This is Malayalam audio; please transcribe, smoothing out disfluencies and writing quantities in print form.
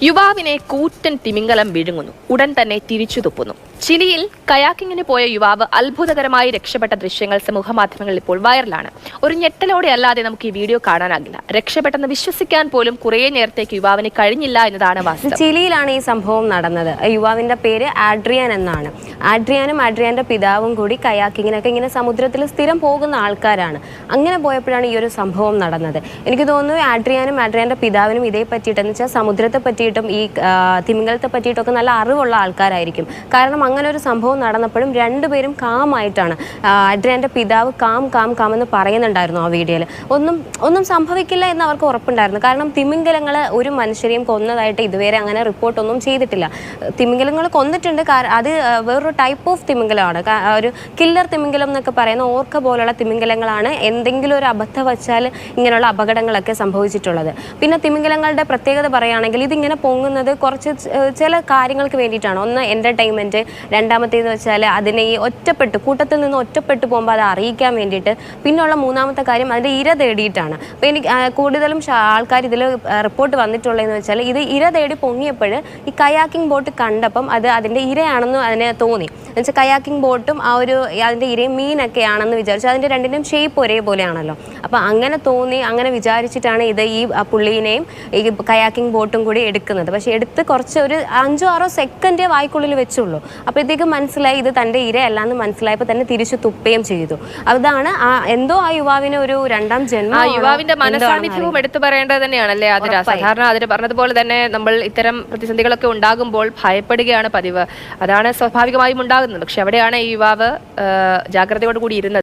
യുവാവിനെ കൂറ്റൻ തിമിംഗലം വിഴുങ്ങുന്നു. ഉടൻ തന്നെ തിരിച്ചു തുപ്പുന്നു. ചിലിയിൽ കയാക്കിങ്ങിന് പോയ യുവാവ് അത്ഭുതകരമായി രക്ഷപ്പെട്ട ദൃശ്യങ്ങൾ സമൂഹമാധ്യമങ്ങളിൽ ഇപ്പോൾ വൈറലാണ്. ഒരു ഞെട്ടലോടെ അല്ലാതെ നമുക്ക് ഈ വീഡിയോ കാണാനാകില്ല. രക്ഷപ്പെട്ടെന്ന് വിശ്വസിക്കാൻ പോലും കുറേ നേരത്തേക്ക് യുവാവിന് കഴിഞ്ഞില്ല എന്നതാണ് വാസ്തവം. ചിലിയിലാണ് ഈ സംഭവം നടന്നത്. യുവാവിന്റെ പേര് ആഡ്രിയാൻ എന്നാണ്. ആഡ്രിയാനും ആഡ്രിയാന്റെ പിതാവും കൂടി കയാക്കിങ്ങിനൊക്കെ ഇങ്ങനെ സമുദ്രത്തിൽ സ്ഥിരം പോകുന്ന ആൾക്കാരാണ്. അങ്ങനെ പോയപ്പോഴാണ് ഈ ഒരു സംഭവം നടന്നത്. എനിക്ക് തോന്നുന്നു ആഡ്രിയാനും ആഡ്രിയാന്റെ പിതാവിനും ഇതേ പറ്റിയിട്ടെന്ന് വെച്ചാൽ സമുദ്രത്തെ പറ്റിയിട്ടും ഈ തിമിംഗലത്തെ പറ്റിയിട്ടൊക്കെ നല്ല അറിവുള്ള ആൾക്കാരായിരിക്കും. കാരണം അങ്ങനെ ഒരു സംഭവം നടന്നപ്പോഴും രണ്ടുപേരും കാമായിട്ടാണ്. ആഡ്രിയാന്റെ പിതാവ് കാം എന്ന് പറയുന്നുണ്ടായിരുന്നു ആ വീഡിയോയിൽ. ഒന്നും സംഭവിക്കില്ല എന്ന് അവർക്ക് ഉറപ്പുണ്ടായിരുന്നു. കാരണം തിമിംഗലങ്ങൾ ഒരു മനുഷ്യരെയും കൊന്നതായിട്ട് ഇതുവരെ അങ്ങനെ റിപ്പോർട്ടൊന്നും ചെയ്തിട്ടില്ല. തിമിംഗലങ്ങൾ കൊന്നിട്ടുണ്ട്. അത് വേറൊരു ടൈപ്പ് ഓഫ് തിമിംഗലമാണ്. ഒരു കില്ലർ തിമിംഗലം എന്നൊക്കെ പറയുന്ന ഓർക്ക പോലുള്ള തിമിംഗലങ്ങളാണ് എന്തെങ്കിലും ഒരു അബദ്ധം വച്ചാൽ ഇങ്ങനെയുള്ള അപകടങ്ങളൊക്കെ സംഭവിച്ചിട്ടുള്ളത്. പിന്നെ തിമിംഗലങ്ങളുടെ പ്രത്യേകത പറയുകയാണെങ്കിൽ ഇതിങ്ങനെ പൊങ്ങുന്നത് കുറച്ച് ചില കാര്യങ്ങൾക്ക് വേണ്ടിയിട്ടാണ്. ഒന്ന് എൻ്റർടൈൻമെൻറ്റ്, രണ്ടാമത്തേന്ന് വെച്ചാൽ അതിനെ ഈ കൂട്ടത്തിൽ നിന്ന് ഒറ്റപ്പെട്ടു പോകുമ്പോൾ അത് അറിയിക്കാൻ വേണ്ടിയിട്ട്, പിന്നെയുള്ള മൂന്നാമത്തെ കാര്യം അതിൻ്റെ ഇര തേടിയിട്ടാണ്. അപ്പോൾ എനിക്ക് കൂടുതലും ആൾക്കാർ ഇതിൽ റിപ്പോർട്ട് വന്നിട്ടുള്ളതെന്ന് വെച്ചാൽ ഇത് ഇര തേടി പൊങ്ങിയപ്പോൾ ഈ കയാക്കിംഗ് ബോട്ട് കണ്ടപ്പം അത് അതിൻ്റെ ഇരയാണെന്ന് അതിനെ തോന്നി. എന്നുവെച്ചാൽ കയാക്കിംഗ് ബോട്ടും അതിൻ്റെ ഇരയും മീനൊക്കെ ആണെന്ന് വിചാരിച്ചു. അതിൻ്റെ രണ്ടിൻ്റെയും ഷേപ്പ് ഒരേപോലെയാണല്ലോ. അപ്പോൾ അങ്ങനെ തോന്നി, അങ്ങനെ വിചാരിച്ചിട്ടാണ് ഇത് ഈ പുള്ളിനെയും ഈ കയാക്കിംഗ് ബോട്ടും കൂടി എടുക്കുന്നത്. പക്ഷേ എടുത്ത് കുറച്ച് ഒരു 5-6 സെക്കൻഡേ വായ്ക്കുള്ളിൽ വെച്ചുള്ളൂ. അപ്പോഴത്തേക്കും മനസ്സിലായി ഇത് തൻ്റെ ഇരയല്ലാന്ന് മനസ്സിലായപ്പോൾ തന്നെ തിരിച്ചു തുപ്പയും ചെയ്തു. അതാണ് എന്തോ ആ യുവാവിന് ഒരു രണ്ടാം ജന്മം. യുവാവിന്റെ മനസാന്നിധ്യവും എടുത്തു പറയേണ്ടത് തന്നെയാണല്ലേ ആതിര. സാധാരണ അതിന് പറഞ്ഞതുപോലെ തന്നെ നമ്മൾ ഇത്തരം പ്രതിസന്ധികളൊക്കെ ഉണ്ടാകുമ്പോൾ ഭയപ്പെടുകയാണ് പതിവ്. അതാണ് സ്വാഭാവികമായും ഉണ്ടാകുന്നത്. പക്ഷെ അവിടെയാണ് ഈ യുവാവ് ജാഗ്രതയോടുകൂടി ഇരുന്നത്.